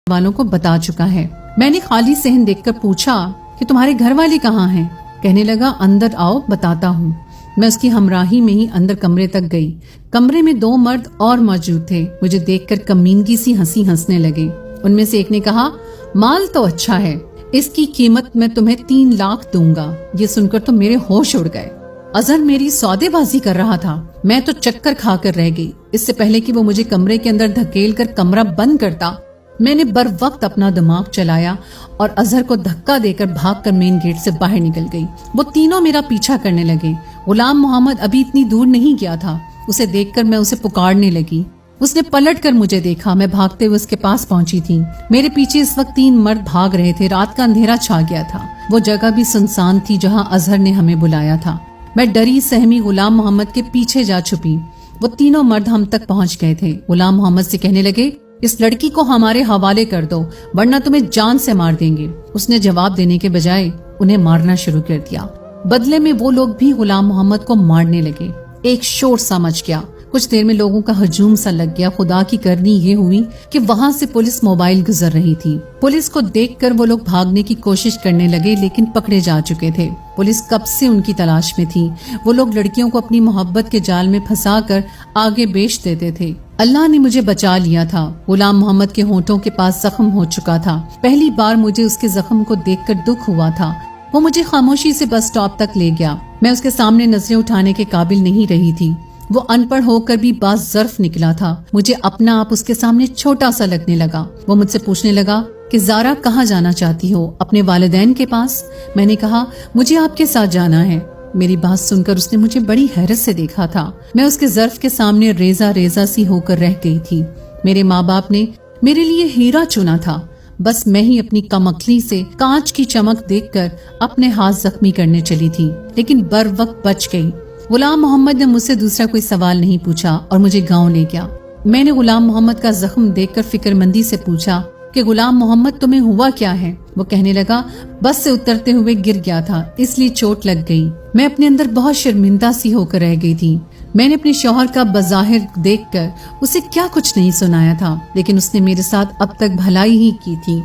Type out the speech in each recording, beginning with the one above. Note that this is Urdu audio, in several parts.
والوں کو بتا چکا ہے۔ میں نے خالی صحن دیکھ کر پوچھا کہ تمہارے گھر والے کہاں ہیں؟ کہنے لگا اندر آؤ بتاتا ہوں۔ میں اس کی ہمراہی میں ہی اندر کمرے تک گئی۔ کمرے میں 2 مرد اور موجود تھے۔ مجھے دیکھ کر کمینگی سی ہنسی ہنسنے لگے۔ ان میں سے ایک نے کہا مال تو اچھا ہے، اس کی قیمت میں تمہیں 3 لاکھ دوں گا۔ یہ سن کر تو میرے ہوش اڑ گئے۔ اظہر میری سودے بازی کر رہا تھا۔ میں تو چکر کھا کر رہ گئی۔ اس سے پہلے کہ وہ مجھے کمرے کے اندر دھکیل کر کمرہ بند کرتا، میں نے بر وقت اپنا دماغ چلایا اور اظہر کو دھکا دے کر بھاگ کر مین گیٹ سے باہر نکل گئی۔ وہ تینوں میرا پیچھا کرنے لگے۔ غلام محمد ابھی اتنی دور نہیں گیا تھا۔ اسے دیکھ کر میں اسے پکارنے لگی۔ اس نے پلٹ کر مجھے دیکھا۔ میں بھاگتے ہوئے اس کے پاس پہنچی تھی۔ میرے پیچھے اس وقت 3 مرد بھاگ رہے تھے۔ رات کا اندھیرا چھا گیا تھا۔ وہ جگہ بھی سنسان تھی جہاں اظہر نے ہمیں بلایا تھا۔ میں ڈری سہمی غلام محمد کے پیچھے جا چھپی۔ وہ تینوں مرد ہم تک پہنچ گئے تھے۔ غلام محمد سے کہنے لگے اس لڑکی کو ہمارے حوالے کر دو ورنہ تمہیں جان سے مار دیں گے۔ اس نے جواب دینے کے بجائے انہیں مارنا شروع کر دیا۔ بدلے میں وہ لوگ بھی غلام محمد کو مارنے لگے۔ ایک شور سا مچ گیا۔ کچھ دیر میں لوگوں کا ہجوم سا لگ گیا۔ خدا کی کرنی یہ ہوئی کہ وہاں سے پولیس موبائل گزر رہی تھی۔ پولیس کو دیکھ کر وہ لوگ بھاگنے کی کوشش کرنے لگے لیکن پکڑے جا چکے تھے۔ پولیس کب سے ان کی تلاش میں تھی۔ وہ لوگ لڑکیوں کو اپنی محبت کے جال میں پھنسا کر آگے بیچ دیتے تھے۔ اللہ نے مجھے بچا لیا تھا۔ غلام محمد کے ہونٹوں کے پاس زخم ہو چکا تھا۔ پہلی بار مجھے اس کے زخم کو دیکھ کر دکھ ہوا تھا۔ وہ مجھے خاموشی سے بس اسٹاپ تک لے گیا۔ میں اس کے سامنے نظریں اٹھانے کے قابل نہیں رہی تھی۔ وہ ان پڑھ ہو کر بھی باز ظرف نکلا تھا۔ مجھے اپنا آپ اس کے سامنے چھوٹا سا لگنے لگا۔ وہ مجھ سے پوچھنے لگا کہ زارا کہاں جانا چاہتی ہو؟ اپنے والدین کے پاس؟ میں نے کہا مجھے آپ کے ساتھ جانا ہے۔ میری بات سن کر اس نے مجھے بڑی حیرت سے دیکھا تھا۔ میں اس کے ظرف کے سامنے ریزہ ریزہ سی ہو کر رہ گئی تھی۔ میرے ماں باپ نے میرے لیے ہیرا چنا تھا، بس میں ہی اپنی کم عقلی سے کانچ کی چمک دیکھ کر اپنے ہاتھ زخمی کرنے چلی تھی، لیکن بر وقت بچ گئی۔ غلام محمد نے مجھ سے دوسرا کوئی سوال نہیں پوچھا اور مجھے گاؤں لے گیا۔ میں نے غلام محمد کا زخم دیکھ کر فکر مندی سے پوچھا کہ غلام محمد تمہیں ہوا کیا ہے؟ وہ کہنے لگا بس سے اترتے ہوئے گر گیا تھا اس لیے چوٹ لگ گئی۔ میں اپنے اندر بہت شرمندہ سی ہو کر رہ گئی تھی۔ میں نے اپنے شوہر کا بظاہر دیکھ کر اسے کیا کچھ نہیں سنایا تھا، لیکن اس نے میرے ساتھ اب تک بھلائی ہی کی تھی۔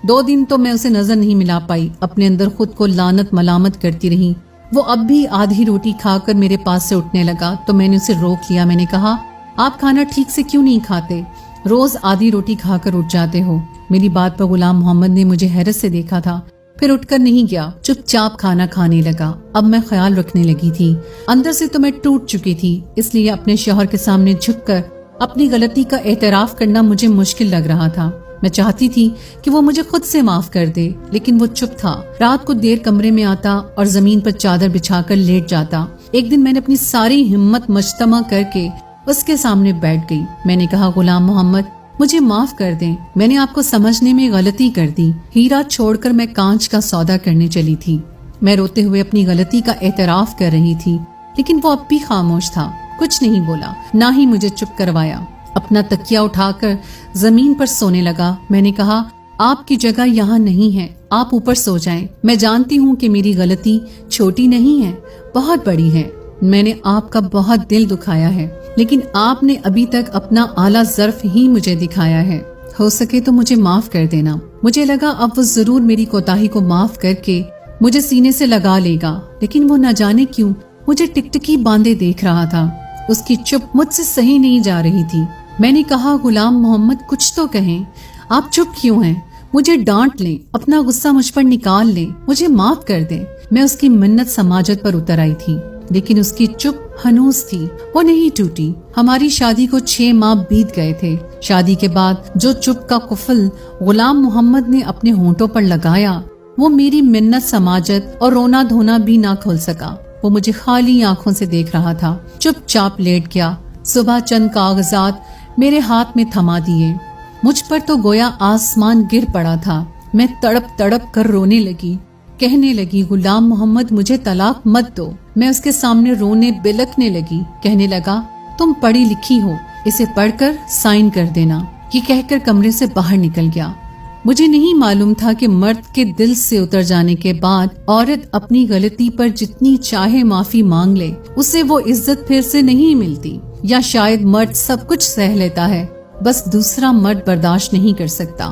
2 دن تو میں اسے نظر نہیں ملا پائی، اپنے اندر خود کو لعنت ملامت کرتی رہی۔ وہ اب بھی آدھی روٹی کھا کر میرے پاس سے اٹھنے لگا تو میں نے اسے روک لیا۔ میں نے کہا آپ کھانا ٹھیک سے کیوں نہیں کھاتے؟ روز آدھی روٹی کھا کر اٹھ جاتے ہو۔ میری بات پر غلام محمد نے مجھے حیرت سے دیکھا تھا، پھر اٹھ کر نہیں گیا، چپ چاپ کھانا کھانے لگا۔ اب میں خیال رکھنے لگی تھی، اندر سے تو میں ٹوٹ چکی تھی، اس لیے اپنے شوہر کے سامنے جھک کر اپنی غلطی کا اعتراف کرنا مجھے مشکل لگ رہا تھا۔ میں چاہتی تھی کہ وہ مجھے خود سے معاف کر دے، لیکن وہ چپ تھا۔ رات کو دیر کمرے میں آتا اور زمین پر چادر بچھا کر لیٹ جاتا۔ ایک دن میں نے اپنی ساری ہمت مجتمع کر کے اس کے سامنے بیٹھ گئی۔ میں نے کہا غلام محمد مجھے معاف کر دیں، میں نے آپ کو سمجھنے میں غلطی کر دی۔ ہیرا چھوڑ کر میں کانچ کا سودا کرنے چلی تھی۔ میں روتے ہوئے اپنی غلطی کا اعتراف کر رہی تھی، لیکن وہ اب بھی خاموش تھا، کچھ نہیں بولا، نہ ہی مجھے چپ کروایا۔ اپنا تکیہ اٹھا کر زمین پر سونے لگا۔ میں نے کہا آپ کی جگہ یہاں نہیں ہے، آپ اوپر سو جائیں۔ میں جانتی ہوں کہ میری غلطی چھوٹی نہیں ہے، بہت بڑی ہے۔ میں نے آپ کا بہت دل دکھایا ہے، لیکن آپ نے ابھی تک اپنا اعلیٰ ظرف ہی مجھے دکھایا ہے۔ ہو سکے تو مجھے معاف کر دینا۔ مجھے لگا اب وہ ضرور میری کوتاہی کو معاف کر کے مجھے سینے سے لگا لے گا، لیکن وہ نہ جانے کیوں مجھے ٹکٹکی باندھے دیکھ رہا تھا۔ اس کی چپ مجھ سے سہی نہیں جا رہی تھی۔ میں نے کہا غلام محمد کچھ تو کہیں، آپ چپ کیوں ہیں؟ مجھے ڈانٹ لیں، اپنا غصہ مجھ پر نکال لیں، مجھے معاف کر دیں۔ میں اس کی منت سماجت پر اتر آئی تھی، لیکن اس کی چپ ہنوز تھی، وہ نہیں ٹوٹی۔ ہماری شادی کو 6 ماہ بیت گئے تھے۔ شادی کے بعد جو چپ کا قفل غلام محمد نے اپنے ہونٹوں پر لگایا، وہ میری منت سماجت اور رونا دھونا بھی نہ کھول سکا۔ وہ مجھے خالی آنکھوں سے دیکھ رہا تھا، چپ چاپ لیٹ گیا۔ صبح چند کاغذات میرے ہاتھ میں تھما دیے۔ مجھ پر تو گویا آسمان گر پڑا تھا۔ میں تڑپ تڑپ کر رونے لگی، کہنے لگی غلام محمد مجھے طلاق مت دو۔ میں اس کے سامنے رونے بلکنے لگی، کہنے لگا تم پڑھی لکھی ہو، اسے پڑھ کر سائن کر دینا۔ یہ کہہ کر کمرے سے باہر نکل گیا۔ مجھے نہیں معلوم تھا کہ مرد کے دل سے اتر جانے کے بعد عورت اپنی غلطی پر جتنی چاہے معافی مانگ لے، اسے وہ عزت پھر سے نہیں ملتی، یا شاید مرد سب کچھ سہ لیتا ہے، بس دوسرا مرد برداشت نہیں کر سکتا۔